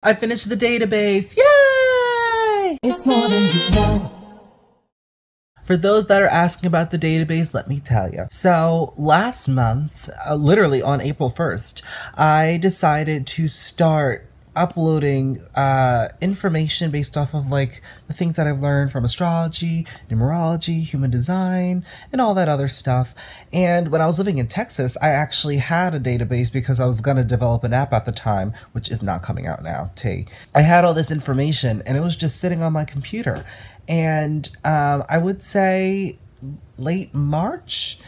I finished the database. Yay! It's more than you know. For those that are asking about the database, let me tell you. So last month, literally on April 1st, I decided to start uploading information based off of like the things that I've learned from astrology, numerology, human design, and all that other stuff. And when I was living in Texas, I actually had a database because I was going to develop an app at the time, which is not coming out now. I had all this information and it was just sitting on my computer. And I would say late March,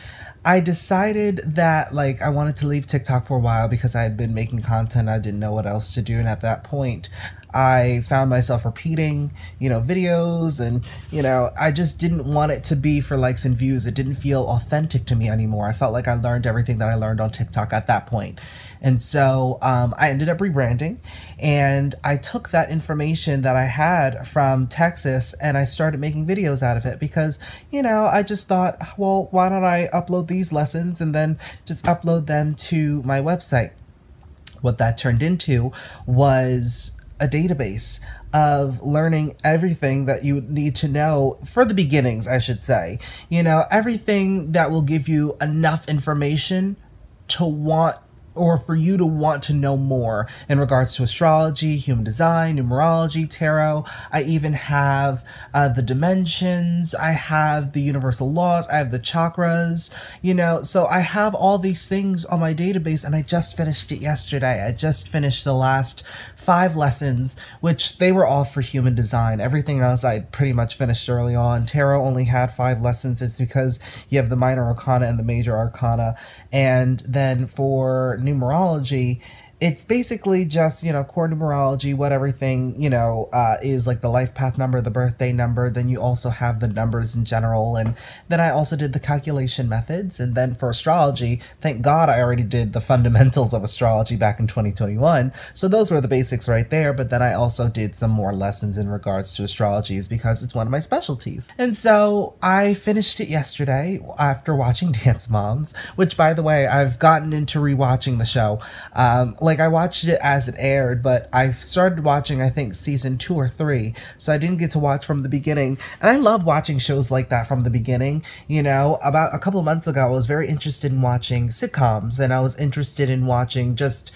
I decided that like I wanted to leave TikTok for a while because I had been making content. I didn't know what else to do. And at that point, I found myself repeating, videos and, I just didn't want it to be for likes and views. It didn't feel authentic to me anymore. I felt like I learned everything that I learned on TikTok at that point. And so I ended up rebranding and I took that information that I had from Texas and I started making videos out of it because, I just thought, well, why don't I upload these lessons and then just upload them to my website? What that turned into was a database of learning everything that you need to know for the beginnings, I should say. Everything that will give you enough information to want or for you to want to know more in regards to astrology, human design, numerology, tarot. I even have the dimensions, I have the universal laws, I have the chakras, so I have all these things on my database and I just finished it yesterday. I just finished the last 5 lessons, which they were all for human design. Everything else I pretty much finished early on. Tarot only had 5 lessons. It's because you have the minor arcana and the major arcana. And then for numerology, it's basically just, core numerology, what everything, is like the life path number, the birthday number. Then you also have the numbers in general. And then I also did the calculation methods. And then for astrology, thank God I already did the fundamentals of astrology back in 2021. So those were the basics right there. But then I also did some more lessons in regards to astrologies because it's one of my specialties. And so I finished it yesterday after watching Dance Moms, which by the way, I've gotten into rewatching the show. I watched it as it aired, but I started watching, I think, season 2 or 3, so I didn't get to watch from the beginning. And I love watching shows like that from the beginning. About a couple of months ago, I was very interested in watching sitcoms, and I was interested in watching just,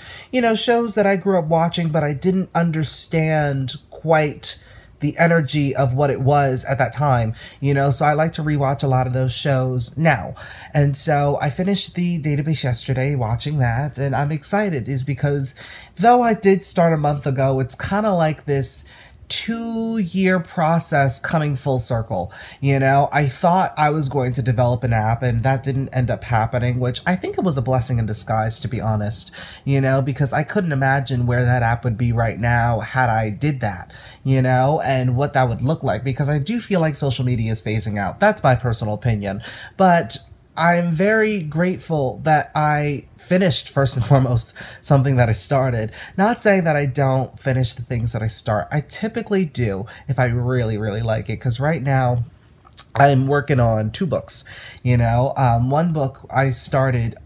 shows that I grew up watching, but I didn't understand quite the energy of what it was at that time, so I like to rewatch a lot of those shows now. And so I finished the database yesterday watching that, and I'm excited is because though I did start a month ago, it's kind of like this 2-year process coming full circle. I thought I was going to develop an app and that didn't end up happening, which I think it was a blessing in disguise, to be honest, because I couldn't imagine where that app would be right now had I did that, and what that would look like, because I do feel like social media is phasing out. That's my personal opinion, but I'm very grateful that I finished, first and foremost, something that I started. Not saying that I don't finish the things that I start. I typically do if I really, really like it, because right now I'm working on 2 books. One book I started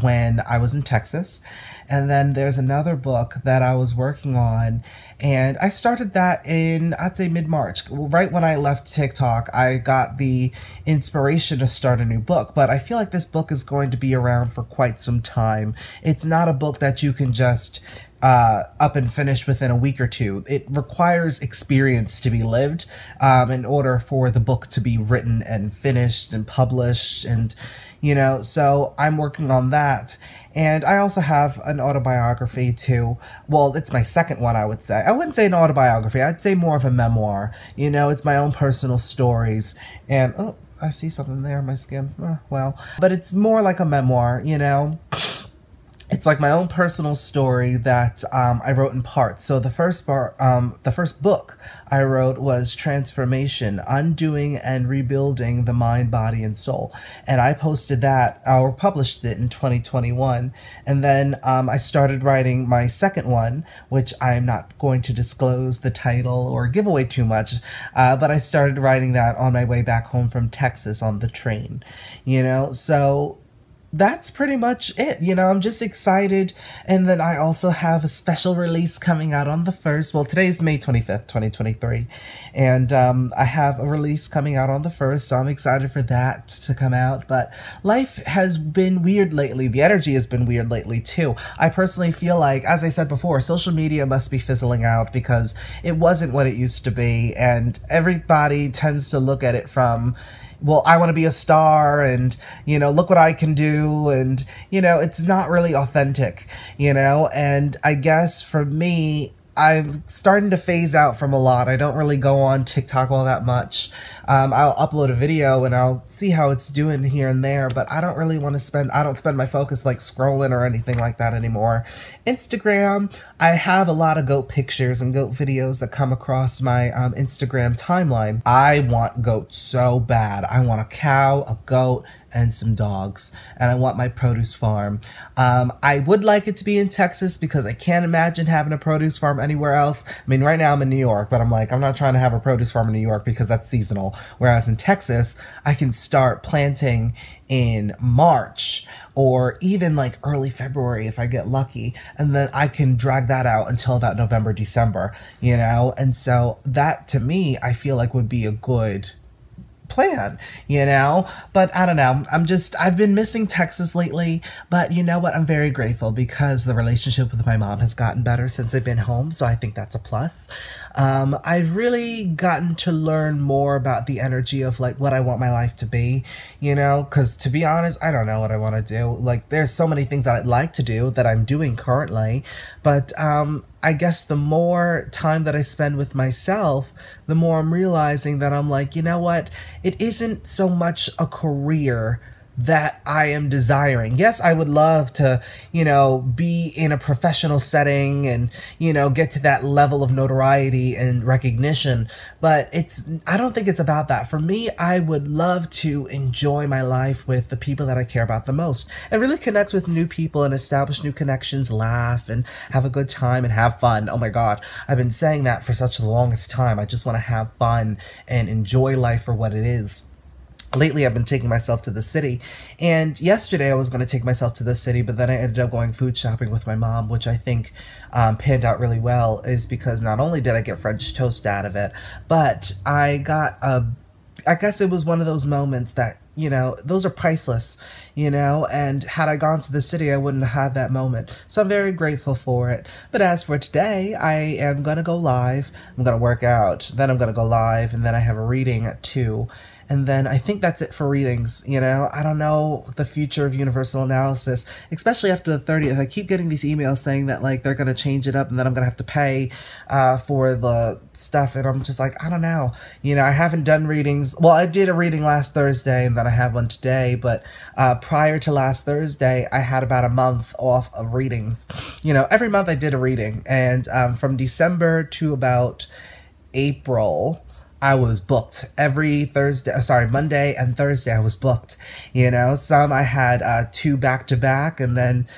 when I was in Texas, and then there's another book that I was working on, and I started that in, I'd say, mid-March. Right when I left TikTok, I got the inspiration to start a new book, but I feel like this book is going to be around for quite some time. It's not a book that you can just up and finish within a week or 2. It requires experience to be lived in order for the book to be written and finished and published, and so I'm working on that. And I also have an autobiography too. Well, it's my second one, I would say. I wouldn't say an autobiography. I'd say more of a memoir. It's my own personal stories. And, oh, I see something there on my skin. Well, but it's more like a memoir, It's like my own personal story that I wrote in parts. So the first book I wrote was Transformation, Undoing and Rebuilding the Mind, Body, and Soul. And I posted that, or published it in 2021. And then I started writing my second one, which I'm not going to disclose the title or give away too much. But I started writing that on my way back home from Texas on the train, so that's pretty much it. I'm just excited. And then I also have a special release coming out on the 1st. Well, today's May 25th, 2023. And I have a release coming out on the 1st. So I'm excited for that to come out. But life has been weird lately. The energy has been weird lately, too. I personally feel like, as I said before, social media must be fizzling out because it wasn't what it used to be. And everybody tends to look at it from, well, I want to be a star and, look what I can do. And, it's not really authentic, and I guess for me, I'm starting to phase out from a lot. I don't really go on TikTok all that much. I'll upload a video and I'll see how it's doing here and there, but I don't really want to I don't spend my focus like scrolling or anything like that anymore. Instagram, I have a lot of goat pictures and goat videos that come across my Instagram timeline. I want goats so bad. I want a cow, a goat, and some dogs, and I want my produce farm. I would like it to be in Texas because I can't imagine having a produce farm anywhere else. I mean, right now I'm in New York, but I'm not trying to have a produce farm in New York because that's seasonal. Whereas in Texas, I can start planting in March or even like early February if I get lucky, and then I can drag that out until about November, December, and so that to me, I feel like would be a good plan, but I don't know. I've been missing Texas lately, but you know what? I'm very grateful because the relationship with my mom has gotten better since I've been home. So I think that's a plus. I've really gotten to learn more about the energy of like what I want my life to be, because to be honest, I don't know what I want to do. Like there's so many things that I'd like to do that I'm doing currently, but, I guess the more time that I spend with myself, the more I'm realizing that I'm like, you know what? It isn't so much a career that I am desiring. Yes, I would love to, be in a professional setting and, get to that level of notoriety and recognition, but I don't think it's about that. For me, I would love to enjoy my life with the people that I care about the most and really connect with new people and establish new connections, laugh and have a good time and have fun. Oh my God, I've been saying that for such the longest time. I just want to have fun and enjoy life for what it is. Lately, I've been taking myself to the city, and yesterday I was going to take myself to the city, but then I ended up going food shopping with my mom, which I think panned out really well, is because not only did I get French toast out of it, but I guess it was one of those moments that, those are priceless, and had I gone to the city, I wouldn't have had that moment. So I'm very grateful for it. But as for today, I am going to go live. I'm going to work out. Then I'm going to go live, and then I have a reading at 2. And then I think that's it for readings, I don't know the future of universal analysis, especially after the 30th. I keep getting these emails saying that, like, they're going to change it up and then I'm going to have to pay for the stuff. And I'm just like, I don't know. I haven't done readings. Well, I did a reading last Thursday and then I have one today. But prior to last Thursday, I had about a month off of readings. Every month I did a reading. And from December to about April, I was booked every Monday and Thursday I was booked, some I had 2 back to back, and then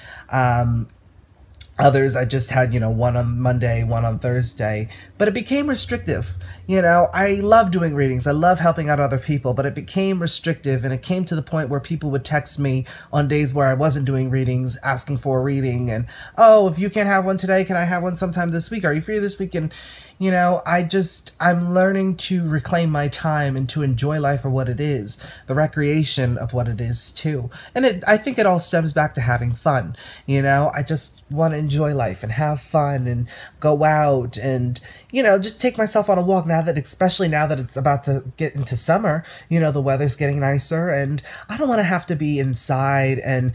others I just had, one on Monday, one on Thursday, but it became restrictive. I love doing readings. I love helping out other people, but it became restrictive, and it came to the point where people would text me on days where I wasn't doing readings, asking for a reading, and, oh, if you can't have one today, can I have one sometime this week? Are you free this week? And I'm learning to reclaim my time and to enjoy life for what it is, the recreation of what it is too. And I think it all stems back to having fun. I just want to enjoy life and have fun and go out and, just take myself on a walk especially now that it's about to get into summer, the weather's getting nicer, and I don't want to have to be inside and,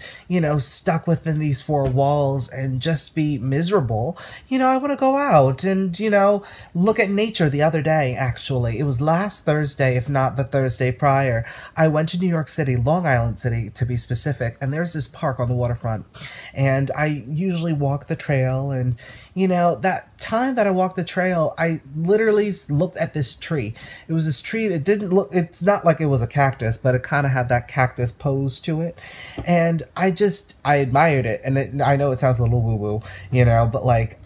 stuck within these 4 walls and just be miserable. I want to go out and, look at nature. The other day, actually, it was last Thursday, if not the Thursday prior, I went to New York City, Long Island City to be specific, and there's this park on the waterfront, and I usually walk the trail, and that time that I walked the trail, I literally looked at this tree. It was this tree that it's not like it was a cactus, but it kind of had that cactus pose to it, and I admired it, and I know it sounds a little woo-woo, but like,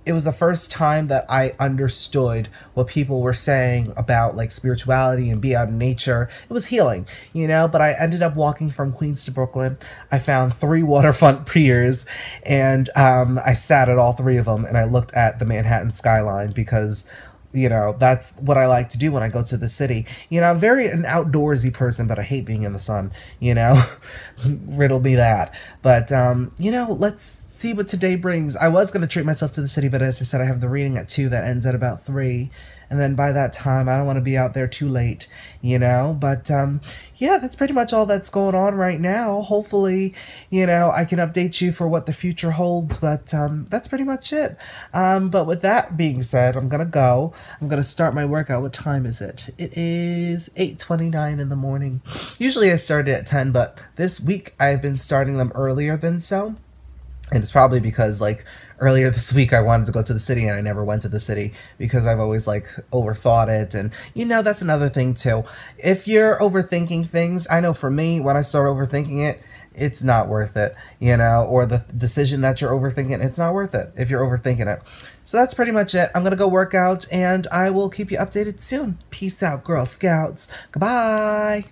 it was the first time that I understood what people were saying about like spirituality and be out in nature. It was healing, you know, but I ended up walking from Queens to Brooklyn. I found 3 waterfront piers, and I sat at all 3 of them, and I looked at the Manhattan skyline because, you know, that's what I like to do when I go to the city. You know, I'm very an outdoorsy person, but I hate being in the sun, you know. Riddle me that. But you know, let's see what today brings. I was going to treat myself to the city, but as I said, I have the reading at 2 that ends at about 3. And then by that time, I don't want to be out there too late, you know? But, yeah, that's pretty much all that's going on right now. Hopefully, you know, I can update you for what the future holds, but that's pretty much it. But with that being said, I'm going to go. I'm going to start my workout. What time is it? It is 8:29 in the morning. Usually I start it at 10, but this week I've been starting them earlier than so. And it's probably because, like, earlier this week I wanted to go to the city and I never went to the city because I've always, like, overthought it. And, you know, that's another thing, too. If you're overthinking things, I know for me, when I start overthinking it, it's not worth it, you know, or the decision that you're overthinking, it's not worth it if you're overthinking it. So that's pretty much it. I'm going to go work out, and I will keep you updated soon. Peace out, Girl Scouts. Goodbye.